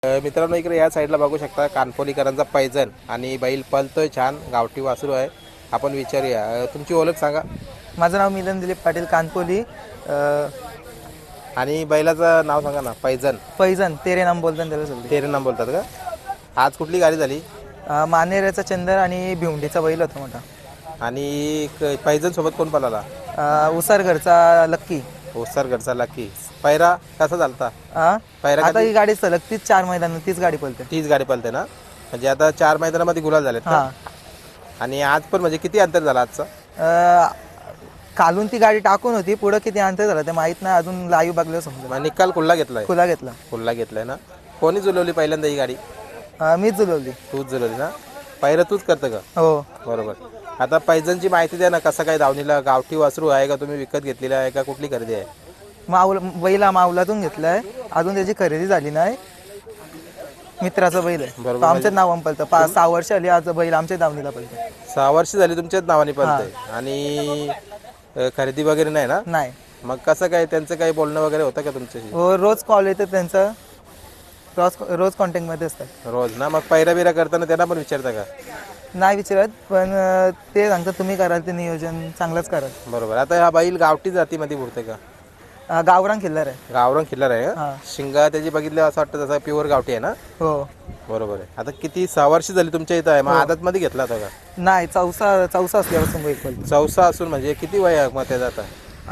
मित्रांनो इकडे या साईडला बघू शकता कानपोलीकरांचा पैजण आणि बैल पलतोय छान गावठी वासरू आहे. आपण विचारूया तुमची ओळख सांगा. माझं नाव मिलन दिलीप पाटील कानपोली आणि बैलाचं नाव सांगा ना. पैजण पैजण तेरे नाम बोलतात त्याला सगळे तेरे नाम बोलतात का. आज कुठली गाडी झाली. मानेऱ्याचा चंदर आणि भिवंडीचा बैल होता मोठा. आणि पैजण सोबत कोण पळाला. उसारघरचा लक्की. ओसरगडचा लकी. पैरा कसा झालता. पैरा आता ही गाडी सलग तीच 4 मैदान तीच गाडी पळते. तीच गाडी पळते ना. म्हणजे आता 4 मैदानामध्ये गुलाल झालेत का? आणि आज पण म्हणजे किती अंतर झालं आजचं. कालून ती गाडी टाकून होती पुढे किती अंतर झालं ते माहित नाही अजून. लाईव्ह बघलं समजा. निकाल खुल्ला घेतलाय. खुला घेतलाय ना. कोणी जुलवली पहिल्यांदा ही गाडी. मीच जुलवली. तूच जुलवली ना. पहिलं तूच करतं का. हो बरोबर. आता पैजणची माहिती द्या ना. कसं काय धावणीला गावठी वासरू आहे का तुम्ही विकत घेतलेला आहे का कुठली खरेदी आहे. बैला माऊलातून घेतलाय अजून त्याची खरेदी झाली नाही. मित्राचा बैल आहे. बरोबर. आमच्याच नावाने पळतं. 6 वर्ष आली आज बैल आमच्या दावणीला पळतं. 6 वर्ष झाली तुमच्याच नावाने पळतंय. आणि खरेदी वगैरे नाही ना. नाही. मग कसं काय त्यांचं काही बोलणं वगैरे होतं का तुमच्याशी. हो रोज कॉल येतं त्यांचं. रोज कॉन्टॅक्ट मध्ये असतात. रोज ना. मग पैरा बिरा करताना त्यांना पण विचारता का. नाही विचारत पण ते सांगतात तुम्ही कराल ते नियोजन चांगलंच कराल. बरोबर. आता हा बैल गावठी जातीमध्ये पुरते का. गावरान खिल्लार आहे. गावरान खिल्लार आहे का. हा. शिंगा त्याची बघितलं असं वाटतं जसं प्युअर गावठी आहे ना. हो बरोबर आहे. आता किती 6 वर्ष झाली तुमच्या इथं आहे. मग आदत मध्ये घेतला होता का. नाही चौसा असल्यापासून बैल पळतो. चौसा असून म्हणजे किती वय आहे मग त्याचं आता.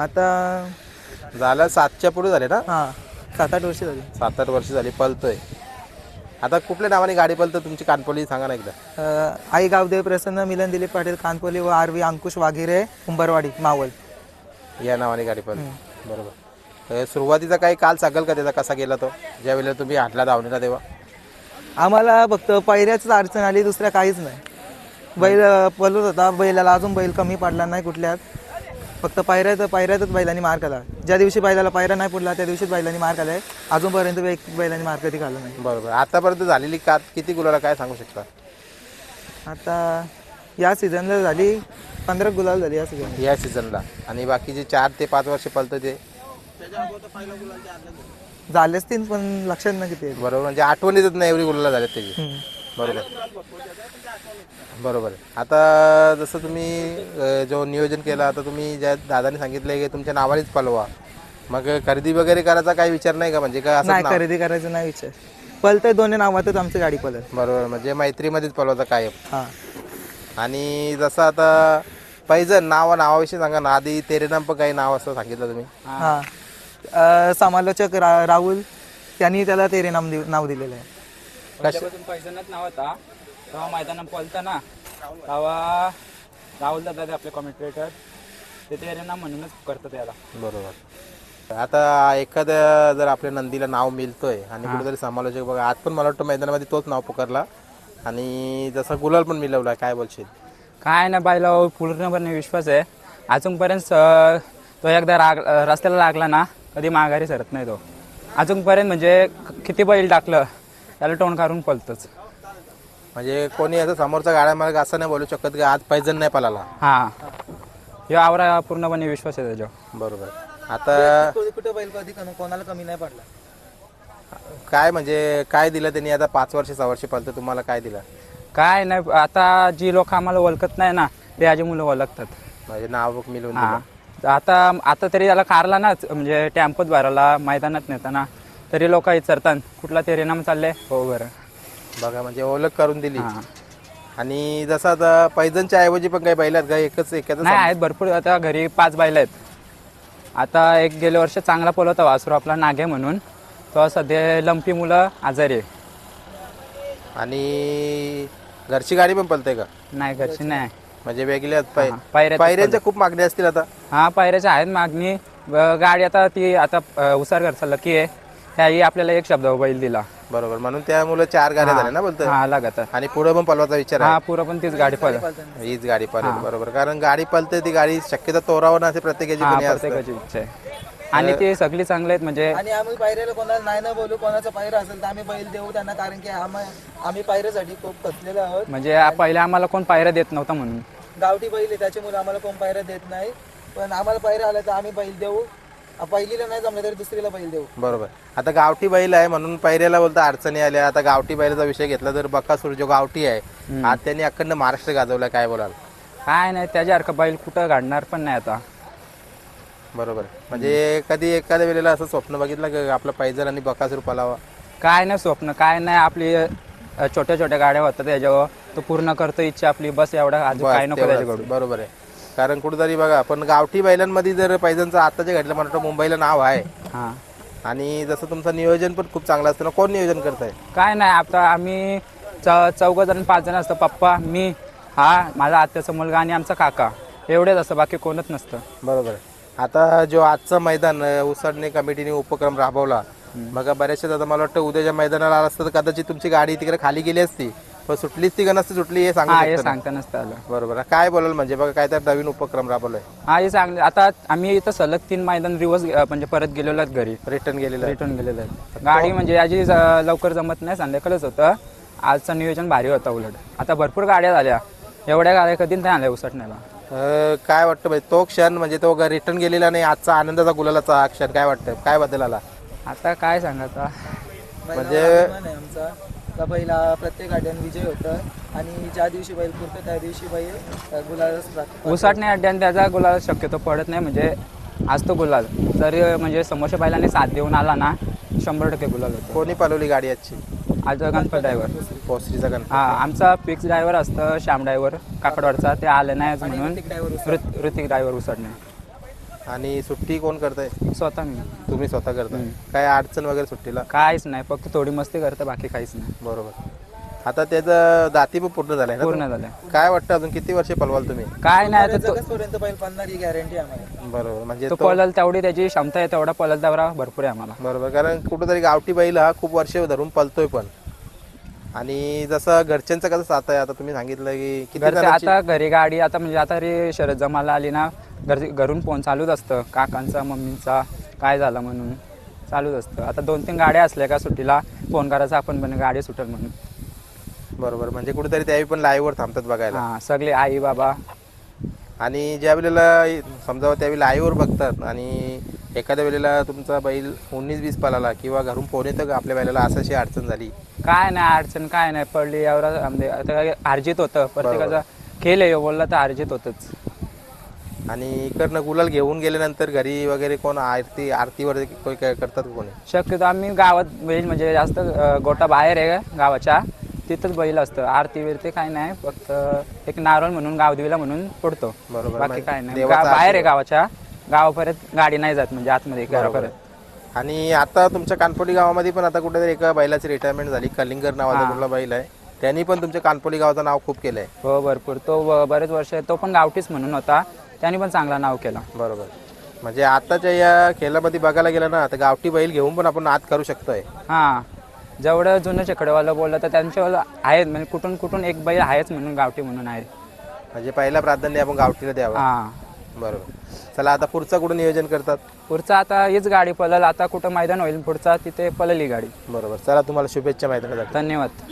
आता झालं 7च्या पुढे झाले ना. 7-8 वर्ष झाली. 7-8 वर्ष झाली पळतोय. आता कुठल्या नावाने गाडी पळतं तुमची कानपोली सांगा ना एकदा. आई गावदेव प्रसन्न मिलन दिलीप पाटील कानपोली व आरवी अंकुश वाघिरे कुंभारवाडी मावल या नावाने गाडी पळते. बरोबर. सुरुवातीचा काही काल सांगाल का त्याचा कसा गेला तो ज्या वेळेला तुम्ही हाटला धावणीला तेव्हा. आम्हाला फक्त पैऱ्याच अडचण आली दुसऱ्या काहीच नाही. बैल पळत होता. बैलाला अजून बैल कमी पडला नाही कुठल्यात. फक्त पायऱ्यातच बैलांनी मार खाला. ज्या दिवशी बैलाला पायरा नाही पडला त्या दिवशीच बैलांनी मार खालाय. अजूनपर्यंत बैलांनी मार कधी खाल्ला नाही. बरोबर. आतापर्यंत झालेली का किती गुलाला काय सांगू शकता. आता या सीझनला झाली 15 गुलाल झाली या सीझनला. आणि बाकीचे 4 ते 5 वर्ष पळतं ते झालेच तीन पण लक्षात नाही किती. बरोबर. म्हणजे आठवणीतच नाही एवढी गुलाला झाल्यात त्याची. बरोबर. बरोबर आहे. आता जसं तुम्ही जो नियोजन केला आता तुम्ही ज्या दादाने सांगितलं की तुमच्या नावानेच पळवा. मग खरेदी वगैरे करायचा काही विचार नाही का. म्हणजे काय नाही खरेदी करायचं नाही विचार. पळतंय दोन्ही नावातच आमची गाडी पळत. बरोबर. म्हणजे मैत्रीमध्येच पळवता काय. हां. आणि जसं आता पैजण नावाविषयी सांगा ना. आधी तेरे नाम पण काही नाव असं सांगितलं तुम्ही. हां. समालोचक राहुल त्यांनी त्याला तेरे नाव दिलेलं आहे. कशापासून पैजणच नाव होता तेव्हा मैदानात पळतं ना तेव्हा राहुल दादा ते आपले कॉमेंटेटर ते तेरे नाम म्हणूनच करतात त्याला. बरोबर. आता एखाद्या जर आपल्या नंदीला नाव मिळतोय आणि कुठेतरी समालोचक बघा आज पण मला वाटतं मैदानामध्ये तोच नाव पुकारला आणि जसा गुलाल पण मिळवला. काय बोलशील. काय ना बायला पूर्णपणे विश्वास आहे. अजूनपर्यंत तो एकदा रस्त्याला लागला ना कधी माघारी सरत नाही तो. अजूनपर्यंत म्हणजे किती बैल टाकलं त्याला तोंड काढून पळतोच. म्हणजे कोणी असं समोरचा गाड्या मार्ग असं नाही बोलू शकत की आज पैजण नाही पळाला. हां ह्यो आवरा पूर्णपणे विश्वास आहे त्याच्यावर. बरोबर. आता कुठे बैल कधी कोणाला कमी नाही पडला. काय म्हणजे काय दिलं त्यांनी आता 5 वर्ष 6 वर्ष पळतं तुम्हाला काय दिलं. काय नाही आता जी लोक आम्हाला ओळखत नाही ना ते आजी मुलं ओळखतात. म्हणजे नाव मिळून हां. आता तरी त्याला कारला ना म्हणजे टॅम्पोत भरायला मैदानात नेताना तरी लोक विचारतात कुठला तेरे नाम चालले. हो बरं. बघा म्हणजे ओळख करून दिली. आणि जसं आता पैजणच्या ऐवजी पण काही बैल आहेत का एकच नाही आहेत भरपूर. आता घरी 5 बैल आहेत. आता एक गेल्या वर्ष चांगला पळवता वासरू आपला नागे म्हणून तो सध्या लंपी मुलं आजारी आहे. आणि घरची गाडी पण पळते का. नाही घरची नाही म्हणजे वेगळ्या पायऱ्याच्या खूप मागणी असतील आता. हां पायऱ्याच्या आहेत मागणी. गाडी आता ती आता उसारघरचा लकी आहे त्याही आपल्याला एक शब्द बैल दिला. बरोबर. म्हणून त्यामुळे 4 गाड्या झाल्या ना बोलतो. हां लागत. आणि पुढे पण पळवायचा विचार आहे. हां पुढं पण तीच गाडी पळत. हीच गाडी पळेल. बरोबर. कारण गाडी पळते ती गाडी शक्यतो तोरावर नसते प्रत्येकाची इच्छा आहे. आणि ते सगळी चांगले आहेत म्हणजे. आणि आम्ही पायऱ्याला कोणाला नाही ना बोलू. कोणाचा पायरा असेल तर आम्ही बैल देऊ त्यांना. कारण की आम्ही पायऱ्यासाठी खूप फसलेलो आहोत. म्हणजे पहिले आम्हाला कोण पायऱ्या देत नव्हता म्हणून. गावठी बैल आहे त्याच्यामुळे आम्हाला कोण पायऱ्या देत नाही. पण आम्हाला पायऱ्या आल्या तर आम्ही बैल देऊ. पहिलीला नाही जमलं तरी दुसरीला बैल देऊ. बरोबर. आता गावठी बैल आहे म्हणून पैऱ्याला बोलता अडचणी आल्या. आता गावठी बैलाचा विषय घेतला तर बकासूर जो गावठी आहे आज त्यांनी अखंड महाराष्ट्र गाजवला, काय बोलाल? काय नाही त्याच्यासारखं बैल कुठं घडणार पण नाही आता. बरोबर. म्हणजे कधी एखाद्या वेळेला असं स्वप्न बघितलं की आपला पैजल आणि बकासूर पलावा? काय नाही स्वप्न, काय नाही. आपली छोट्या छोट्या गाड्या होतात त्याच्यावर, तो पूर्ण करतो इच्छा आपली, बस एवढा. अजून काय नको त्याच्याकडून. बरोबर आहे. कारण कुठेतरी बघा पण गावठी बैलांमध्ये जर पैजांचं आता जे घडलं मला वाटतं मुंबईला नाव आहे. हां आणि जसं तुमचं नियोजन पण खूप चांगलं असतं ना. कोण नियोजन करताय? काय नाही आता आम्ही 4 जण 5 जण असतो. पप्पा, मी, हा माझा आत्याचा मुलगा आणि आमचा काका, एवढेच असतं, बाकी कोणच नसतं. बरोबर आहे. आता जो आजचं मैदान उसडणे कमिटीने उपक्रम राबवला, मग बऱ्याचशा आता मला वाटतं उद्याच्या मैदानाला आला असतं तर कदाचित तुमची गाडी तिकडे खाली गेली असती, पण सुटलीच ती का नसती सुटली हे हा, हे सांगा. सांगता नसतं आलं. बरोबर. काय बोलाल म्हणजे बघा काय तर नवीन उपक्रम राबवलाय, हा, हे चांगलं. आता आम्ही इथं सलग 3 मैदान रिवर्स म्हणजे परत गेलेलो आहेत घरी, रिटर्न गेलेलं आहे. रिटर्न गेलेलो आहे. गाडी म्हणजे याची लवकर जमत नाही, संध्याकाळच होतं. आजचं नियोजन भारी होतं उलट. आता भरपूर गाड्या झाल्या, एवढ्या गाड्या कधी नाही आल्या उसटण्याला. काय वाटतं भाई तो क्षण म्हणजे तो रिटर्न गेलेला नाही, आजचा आनंदाचा गुलालाचा क्षण काय वाटतं, काय बदल आला? आता काय सांगायचं, म्हणजे आमचा का पहिला प्रत्येक गाड्यान विजय होतं आणि ज्या दिवशी बैल पुरतं त्या दिवशी बैल गुलालच उसटण्या अड्ड्याने त्याचा गुलाल शक्यतो पडत नाही. म्हणजे आज तो गुलाल जरी म्हणजे समोरच्या बैलाने साथ देऊन आला ना, 100% गुलाल होतो. कोणी पालवली गाडी आजची? आज गणपत ड्रायव्हर, पोस्टरीचा गणपती. हा, आमचा फिक्स ड्रायव्हर असतं श्याम ड्रायव्हर काकडवाडचा, ते आले नाही आज म्हणून ऋतिक ड्रायव्हर उसटणे. आणि सुट्टी कोण करताय? स्वतः मी. तुम्ही स्वतः करताय? काय अडचण वगैरे सुट्टीला? काहीच नाही, फक्त थोडी मस्ती करतं, बाकी काहीच नाही. बरोबर. आता त्याचं दाती पण पूर्ण झालंय ना? पूर्ण झालं. काय वाटतं अजून किती वर्ष पलवाल तुम्ही? काय नाही, आता पर्यंत बैल पळणार ही गॅरंटी आम्हाला. बरोबर. म्हणजे तो पळल तेवढी त्याची क्षमता आहे, तेवढा पळल तेवढा भरपूर आहे आम्हाला. बरोबर. कारण कुठेतरी गावठी बैल हा खूप वर्ष धरून पलतोय पण. आणि जसं घरच्यांचं कसं साथ आहे आता तुम्ही सांगितलं की किती घरचे जणांची- आता घरी गाडी, आता म्हणजे आता रे शरद जमाला आली ना, घरून फोन चालूच असतं, काकांचा मम्मीचा काय झालं म्हणून चालूच असतं. आता 2-3 गाड्या असल्या का सुट्टीला फोन करायचा, आपण पण गाडी सुटेल म्हणून. बरोबर. म्हणजे कुठेतरी त्यावेळी पण लाईव्हवर थांबतात बघायला. हा, सगळे आई बाबा. आणि ज्या वेळेला समजा त्यावेळी लाईव्हवर बघतात आणि एखाद्या वेळेला तुमचा बैल 19-20 पळाला किंवा घरून फोन येतं का आपल्या बैलाला अशी अडचण झाली? काय नाही अडचण, काय नाही पडली एवढा. म्हणजे आता अर्जित होतं, प्रत्येकाचा खेळ आहे, बोलला तर अर्जित होतच. आणि इकडनं गुलाल घेऊन गेल्यानंतर घरी वगैरे कोण आरतीवर करतात कोणी? शक्यतो आम्ही गावात बैल म्हणजे जास्त गोटा बाहेर आहे गावाच्या, तिथंच बैल असतं. आरती विरती काय नाही, फक्त एक नारळ म्हणून गावदेवीला म्हणून पडतो, बरोबर. बाकी काय नाही. देवाचा बाहेर आहे गावाच्या, गावापर्यंत गाडी नाही जात, म्हणजे आतमध्ये घरापर्यंत. आणि आता तुमच्या कानपोली गावामध्ये पण आता कुठेतरी एका बैलाची रिटायरमेंट झाली, कलिंगर नावाचा कुठला बैल आहे, त्यांनी पण तुमच्या कानपोली गावाचं नाव खूप केलंय. हो भरपूर. तो बरेच वर्ष तो पण गावठीच म्हणून होता, त्याने पण चांगला नाव केला. बरोबर. म्हणजे आताच्या या खेळामध्ये बघायला गेलं ना तर गावठी बैल घेऊन पण आपण नाद करू शकतोय. हां, जेवढं जुनं शेकडेवालं बोललं तर त्यांच्यावालं आहेत, म्हणजे कुठून कुठून एक बैल आहेच म्हणून गावठी म्हणून आहे. म्हणजे पहिला प्राधान्य आपण गावठीला द्यावं. हां, बरोबर. चला आता पुढचं कुठं नियोजन करतात? पुढचं आता हीच गाडी पळल, आता कुठं मैदान होईल पुढचा तिथे पळल ही गाडी. बरोबर. चला तुम्हाला शुभेच्छा मैदानासाठी. धन्यवाद.